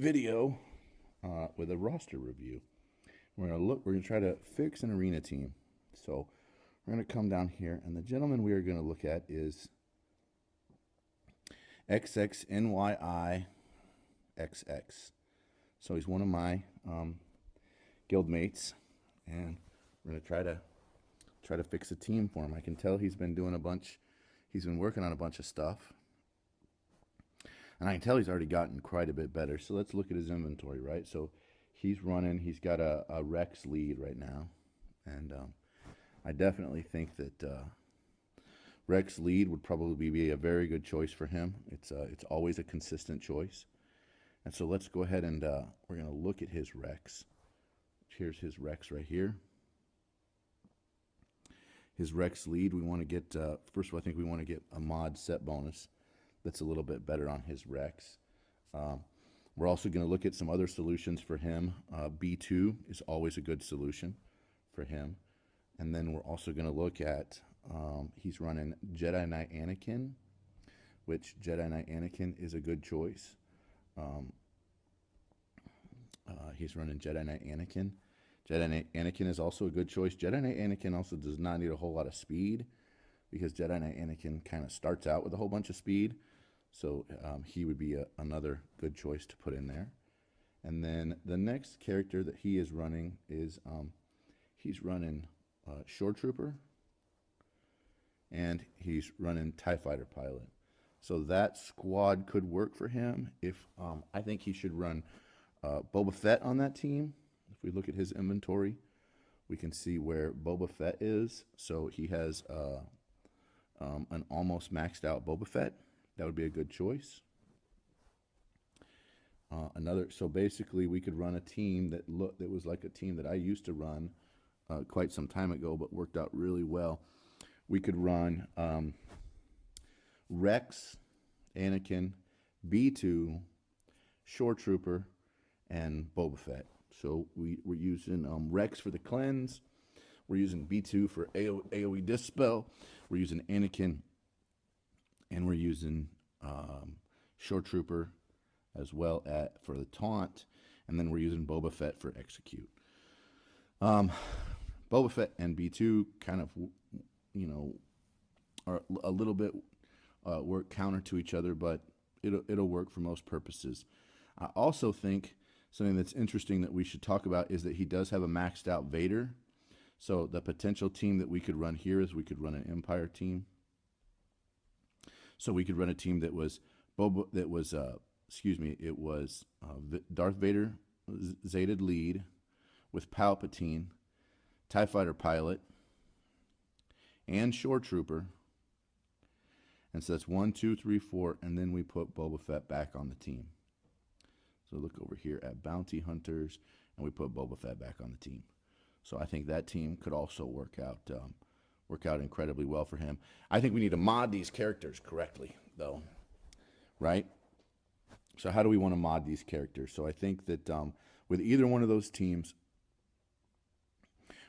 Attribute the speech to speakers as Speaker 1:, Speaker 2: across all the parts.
Speaker 1: video with a roster review. We're gonna try to fix an arena team. So we're gonna come down here, and the gentleman we are gonna look at is XxNYIxX. So he's one of my guild mates, and we're gonna try to fix a team for him. I can tell he's been doing a bunch. He's been working on a bunch of stuff, and I can tell he's already gotten quite a bit better. So let's look at his inventory, right? So he's got a Rex lead right now, and I definitely think that Rex lead would probably be a very good choice for him. It's always a consistent choice. And so let's go ahead and we're going to look at his Rex. Here's his Rex right here. His Rex lead, we want to get, first of all, I think we want to get a mod set bonus that's a little bit better on his Rex. We're also going to look at some other solutions for him. B2 is always a good solution for him. And then we're also going to look at, he's running Jedi Knight Anakin, which Jedi Knight Anakin is a good choice. He's running Jedi Knight Anakin. Jedi Knight Anakin is also a good choice. Jedi Knight Anakin also does not need a whole lot of speed, because Jedi Knight Anakin kind of starts out with a whole bunch of speed. So he would be another good choice to put in there. And then the next character that he is running is he's running Shore Trooper, and he's running TIE Fighter Pilot. So that squad could work for him. If I think he should run Boba Fett on that team. If we look at his inventory, we can see where Boba Fett is. So he has an almost maxed out Boba Fett. That would be a good choice. So basically we could run a team that was like a team that I used to run quite some time ago, but worked out really well. We could run Rex, Anakin, B2, Shore Trooper, and Boba Fett. So we're using Rex for the cleanse. We're using B2 for AoE Dispel. We're using Anakin, and we're using Shore Trooper as well for the taunt. And then we're using Boba Fett for execute. Boba Fett and B2 kind of, are a little bit work counter to each other, but it'll work for most purposes. I also think something that's interesting that we should talk about is that he does have a maxed out Vader. So the potential team that we could run here is we could run an Empire team. So we could run a team that was Darth Vader Zated lead with Palpatine, TIE Fighter Pilot, and Shore Trooper. And so that's 1, 2, 3, 4, and then we put Boba Fett back on the team. So look over here at Bounty Hunters, and we put Boba Fett back on the team. So I think that team could also work out incredibly well for him. I think we need to mod these characters correctly, though, right? So how do we want to mod these characters? So I think that with either one of those teams,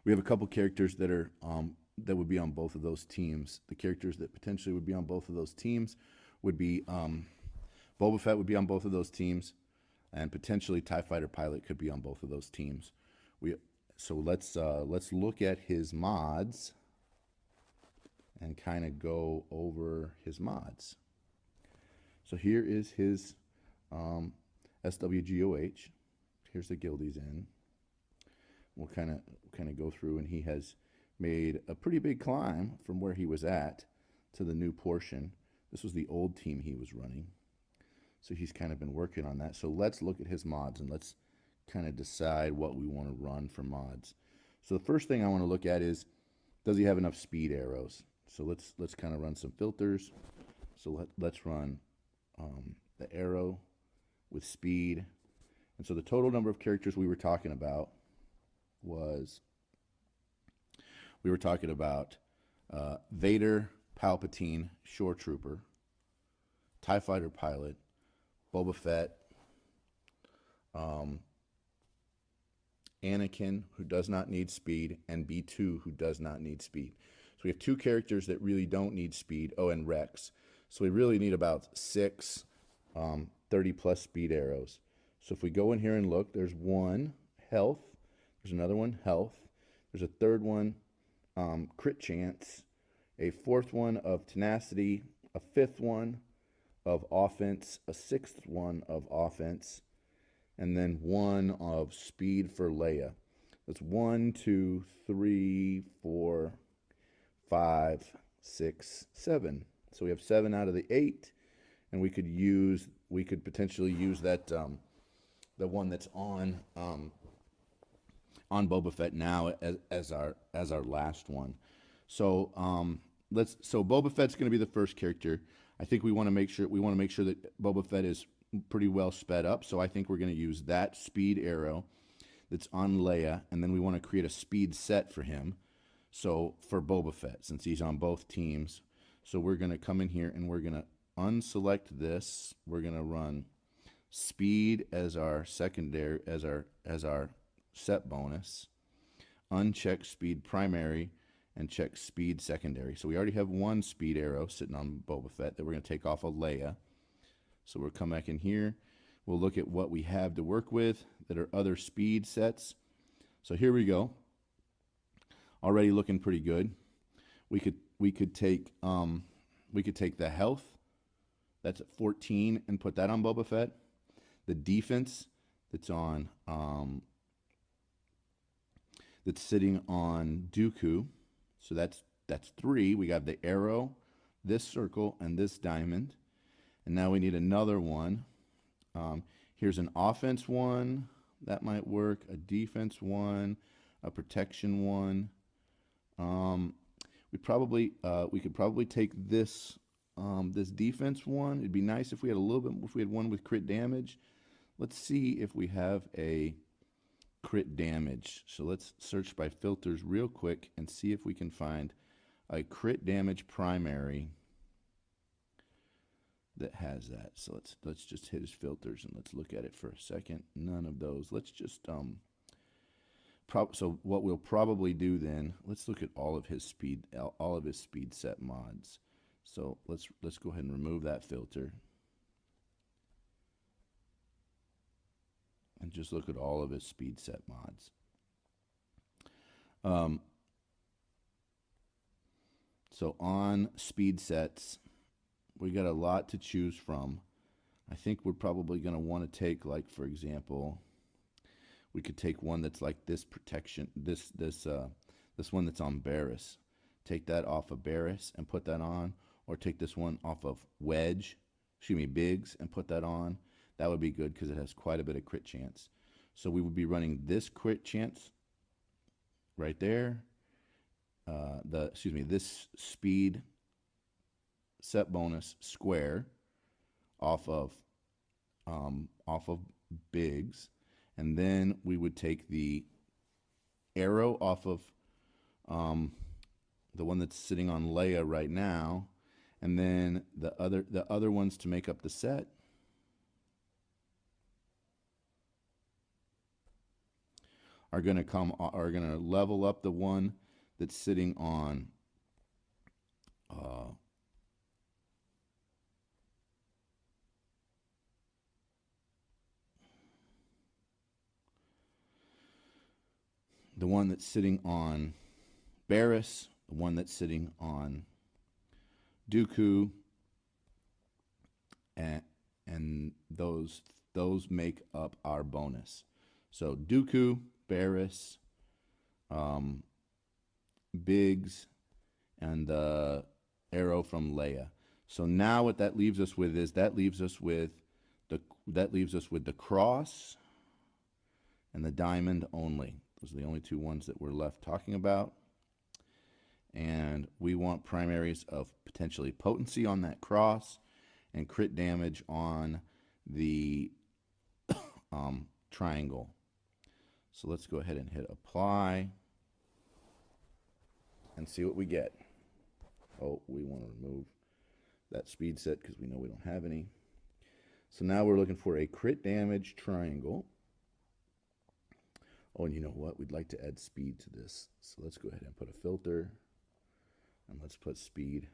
Speaker 1: we have a couple characters that are that would be on both of those teams. The characters that potentially would be on both of those teams would be Boba Fett would be on both of those teams, and potentially TIE Fighter Pilot could be on both of those teams. So let's look at his mods and kind of go over his mods. So here is his SWGOH. Here's the guild he's in. We'll kind of go through, and he has made a pretty big climb from where he was at to the new portion. This was the old team he was running. So he's kind of been working on that. So let's look at his mods, and let's kind of decide what we want to run for mods. So the first thing I want to look at is, does he have enough speed arrows? So let's kind of run some filters. So let's run the arrow with speed. And so the total number of characters we were talking about was, Vader, Palpatine, Shore Trooper, TIE Fighter Pilot, Boba Fett, Anakin, who does not need speed, and B2, who does not need speed. So we have two characters that really don't need speed. Oh, and Rex. So we really need about 6 30-plus speed arrows. So if we go in here and look, there's one, health. There's another one, health. There's a third one, crit chance. A fourth one of tenacity. A fifth one of offense. A sixth one of offense. And then one of speed for Leia. That's 1, 2, 3, 4, 5, 6, 7. So we have 7 out of the 8, and we could potentially use that the one that's on Boba Fett now as our last one. So so Boba Fett's going to be the first character. I think we want to make sure that Boba Fett is pretty well sped up. So I think we're going to use that speed arrow that's on Leia, and then we want to create a speed set for him. So for Boba Fett, since he's on both teams, so we're going to come in here and we're going to unselect this. We're going to run speed as our secondary, as our set bonus, uncheck speed primary, and check speed secondary. So we already have one speed arrow sitting on Boba Fett that we're going to take off of Leia. So we'll come back in here. We'll look at what we have to work with that are other speed sets. So here we go. Already looking pretty good. We could take the health that's at 14 and put that on Boba Fett. The defense that's on that's sitting on Dooku. So that's 3. We got the arrow, this circle, and this diamond. And now we need another one. Here's an offense one. That might work. A defense one. A protection one. We could probably take this this defense one. It'd be nice if we had if we had one with crit damage. Let's see if we have a crit damage. So let's search by filters real quick and see if we can find a crit damage primary that has that. So let's just hit his filters and let's look at it for a second. None of those. Let's just so what we'll probably do then, let's look at all of his speed set mods. So let's go ahead and remove that filter and just look at all of his speed set mods. So on speed sets, we got a lot to choose from. I think we're probably going to want to take, like, for example, we could take one that's like this protection, this one that's on Barris. Take that off of Barris and put that on, or take this one off of Biggs, and put that on. That would be good because it has quite a bit of crit chance. So we would be running this crit chance right there. This speed set bonus square off of Biggs, and then we would take the arrow off of the one that's sitting on Leia right now, and then the other ones to make up the set are going to level up the one that's sitting on the one that's sitting on Barris, the one that's sitting on Dooku, and those make up our bonus. So Dooku, Barris, Biggs, and the arrow from Leia. So now what that leaves us with is that leaves us with the cross and the diamond only. Those are the only two ones that we're left talking about. And we want primaries of potentially potency on that cross and crit damage on the triangle. So let's go ahead and hit apply and see what we get. Oh, we want to remove that speed set because we know we don't have any. So now we're looking for a crit damage triangle. Oh, and you know what? We'd like to add speed to this. So let's go ahead and put a filter, and let's put speed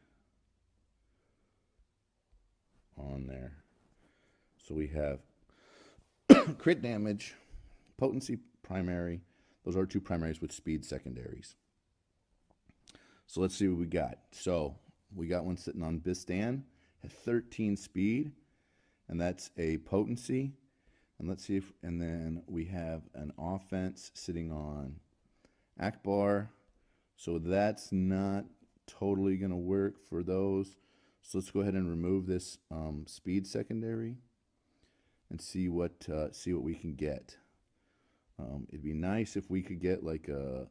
Speaker 1: on there. So we have Crit damage, potency primary. Those are two primaries with speed secondaries. So let's see what we got. So we got one sitting on Bistan at 13 speed, and that's a potency. And let's see if, and then we have an offense sitting on Akbar. So that's not totally going to work for those. So let's go ahead and remove this speed secondary and see what we can get. It'd be nice if we could get like a,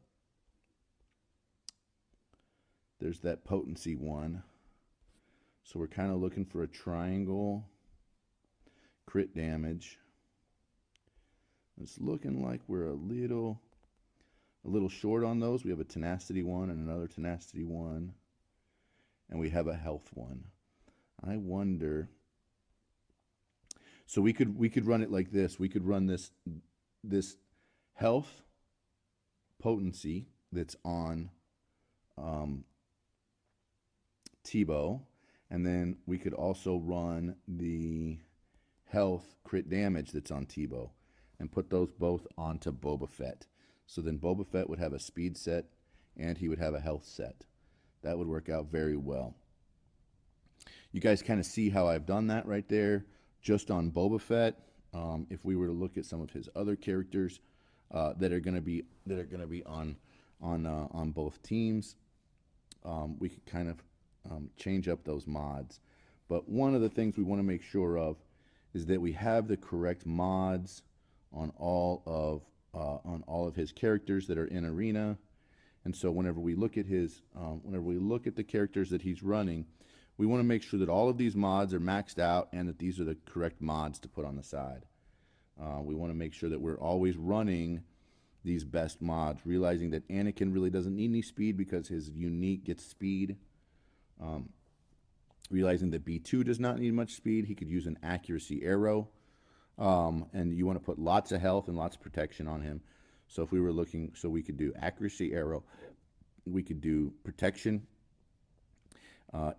Speaker 1: there's that potency one. So we're kind of looking for a triangle crit damage. It's looking like we're a little short on those. We have a tenacity one and another tenacity one, and we have a health one. I wonder. So we could run it like this. We could run this health potency that's on Tebow, and then we could also run the health crit damage that's on Tebow, and put those both onto Boba Fett. So then Boba Fett would have a speed set and he would have a health set. That would work out very well. You guys kind of see how I've done that right there just on Boba Fett. If we were to look at some of his other characters that are going to be on both teams, we could kind of change up those mods. But one of the things we want to make sure of is that we have the correct mods on all of his characters that are in arena. And so whenever we look at the characters that he's running, we want to make sure that all of these mods are maxed out and that these are the correct mods to put on the side. We want to make sure that we're always running these best mods, realizing that Anakin really doesn't need any speed because his unique gets speed. Realizing that B2 does not need much speed. He could use an accuracy arrow. And you want to put lots of health and lots of protection on him. So if we were looking, so we could do accuracy arrow, we could do protection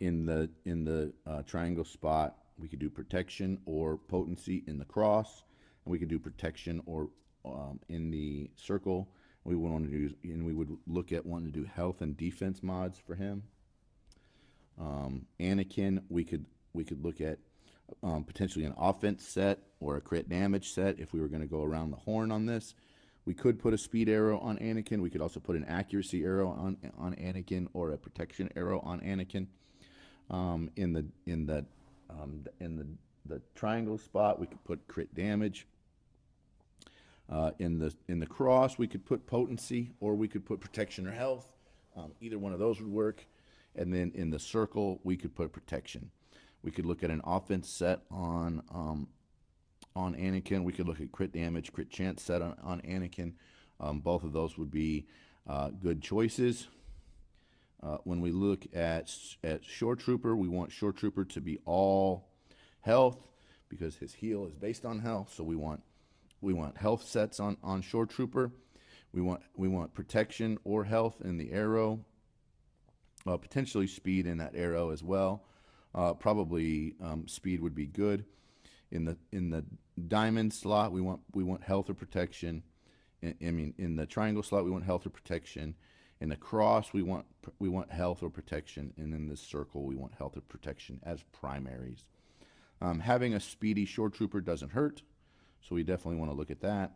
Speaker 1: in the triangle spot. We could do protection or potency in the cross, and we could do protection or in the circle. We would want to do, and we would look at wanting to do health and defense mods for him. Anakin, we could look at potentially an offense set or a crit damage set if we were going to go around the horn on this. We could put a speed arrow on Anakin. We could also put an accuracy arrow on Anakin or a protection arrow on Anakin. In the triangle spot, we could put crit damage. In the cross, we could put potency, or we could put protection or health. Either one of those would work. And then in the circle, we could put protection. We could look at an offense set on Anakin. We could look at crit damage, crit chance set on Anakin. Both of those would be good choices. When we look at Shore Trooper, we want Shore Trooper to be all health because his heal is based on health. So we want health sets on Shore Trooper. We want protection or health in the arrow. Potentially speed in that arrow as well. Probably speed would be good. In the diamond slot, we want health or protection. In the triangle slot, we want health or protection. In the cross, we want health or protection, and in the circle, we want health or protection as primaries. Having a speedy Shore Trooper doesn't hurt, so we definitely want to look at that.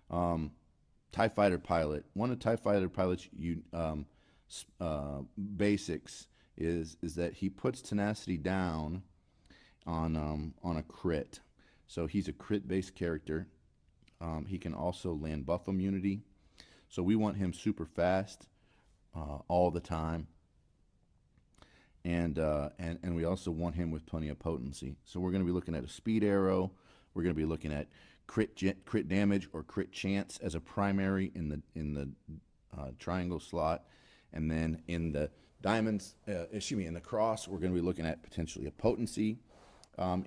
Speaker 1: TIE Fighter Pilot. One of TIE Fighter Pilot's basics is that he puts tenacity down on a crit. So he's a crit-based character. He can also land buff immunity. So we want him super fast all the time. And we also want him with plenty of potency. So we're going to be looking at a speed arrow. We're going to be looking at crit damage or crit chance as a primary in the triangle slot. And then in the diamonds, in the cross, we're going to be looking at potentially a potency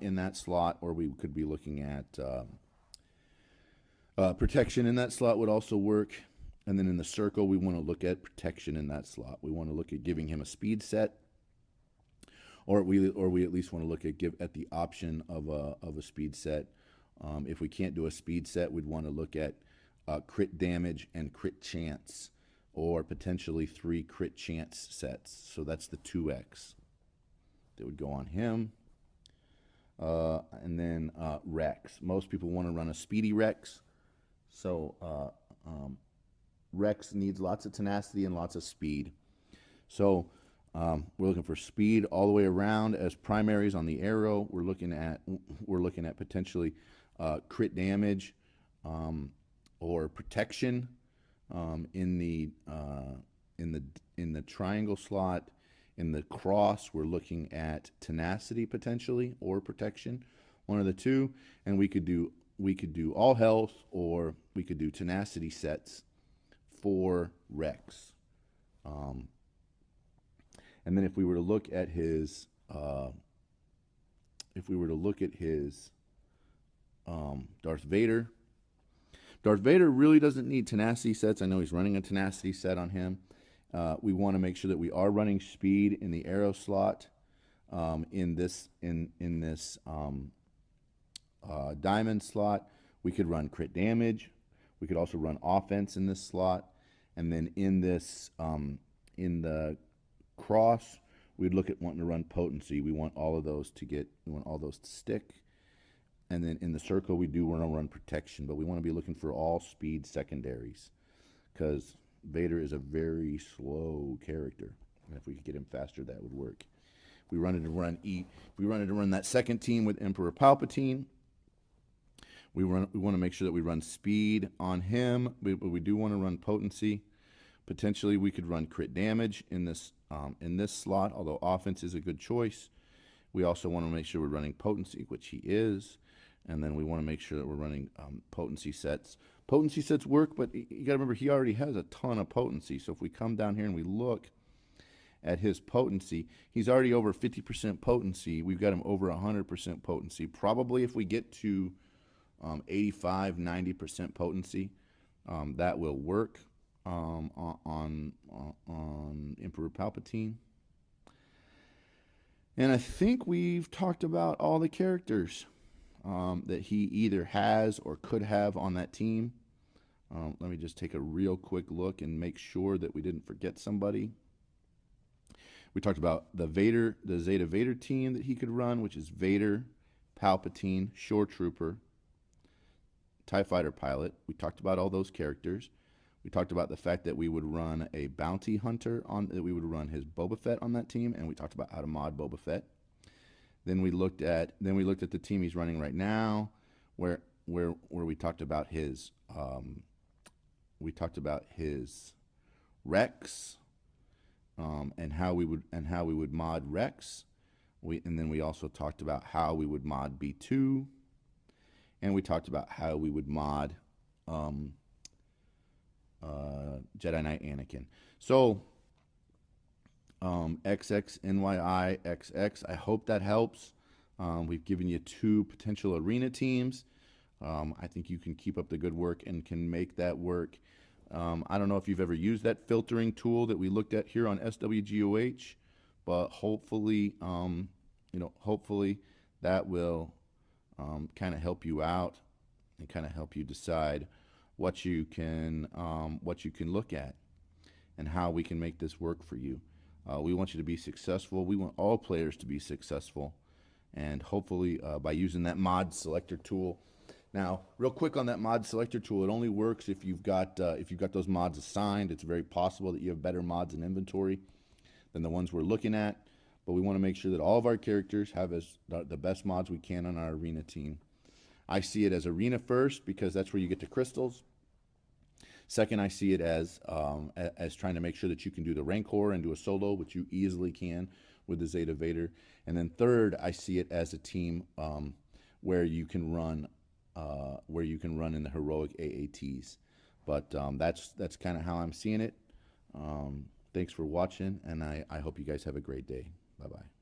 Speaker 1: in that slot, or we could be looking at protection in that slot would also work. And then in the circle, we want to look at protection in that slot. We want to look at giving him a speed set, or we at least want to look at the option of a speed set If we can't do a speed set, we'd want to look at crit damage and crit chance, or potentially 3 crit chance sets. So that's the 2X that would go on him. And then Rex. Most people want to run a speedy Rex. So Rex needs lots of tenacity and lots of speed. So we're looking for speed all the way around as primaries on the arrow. We're looking at potentially crit damage or protection in the triangle slot. In the cross, we're looking at tenacity potentially or protection, one of the two. And we could do all health, or we could do tenacity sets for Rex. And then if we were to look at his Darth Vader. Darth Vader really doesn't need tenacity sets. I know he's running a tenacity set on him. We want to make sure that we are running speed in the arrow slot. In this diamond slot, we could run crit damage. We could also run offense in this slot, and then in this in the cross, we'd look at wanting to run potency. We want all of those to stick. And then in the circle, we do want to run protection, but we want to be looking for all speed secondaries, because Vader is a very slow character, and if we could get him faster, that would work. If we wanted to run that second team with Emperor Palpatine, we want to make sure that we run speed on him, but we do want to run potency. Potentially, we could run crit damage in this slot, although offense is a good choice. We also want to make sure we're running potency, which he is. And then we want to make sure that we're running potency sets. Potency sets work, but you got to remember, he already has a ton of potency. So if we come down here and we look at his potency, he's already over 50% potency. We've got him over 100% potency. Probably if we get to 85, 90% potency, that will work on Emperor Palpatine. And I think we've talked about all the characters that he either has or could have on that team. Let me just take a real quick look and make sure that we didn't forget somebody. We talked about the Zeta Vader team that he could run, which is Vader, Palpatine, Shore Trooper, TIE Fighter Pilot. We talked about all those characters. We talked about the fact that we would run a bounty hunter that we would run his Boba Fett on that team, and we talked about how to mod Boba Fett. Then we looked at the team he's running right now, where we talked about his Rex, and how we would mod Rex. And then we also talked about how we would mod B2, and we talked about how we would mod Jedi Knight Anakin. So XxNYIxX, I hope that helps. We've given you 2 potential arena teams. I think you can keep up the good work and can make that work. I don't know if you've ever used that filtering tool that we looked at here on SWGOH, but hopefully that will kind of help you out and kind of help you decide what you can look at and how we can make this work for you. We want you to be successful. We want all players to be successful, and hopefully by using that mod selector tool. Now, real quick on that mod selector tool, it only works if you've got those mods assigned. It's very possible that you have better mods in inventory than the ones we're looking at, but we want to make sure that all of our characters have the best mods we can on our arena team. I see it as arena first because that's where you get the crystals. Second, I see it as trying to make sure that you can do the Rancor and do a solo, which you easily can with the Zeta Vader. And then third, I see it as a team where you can run in the heroic AATs. But that's kind of how I'm seeing it. Thanks for watching, and I hope you guys have a great day. Bye-bye.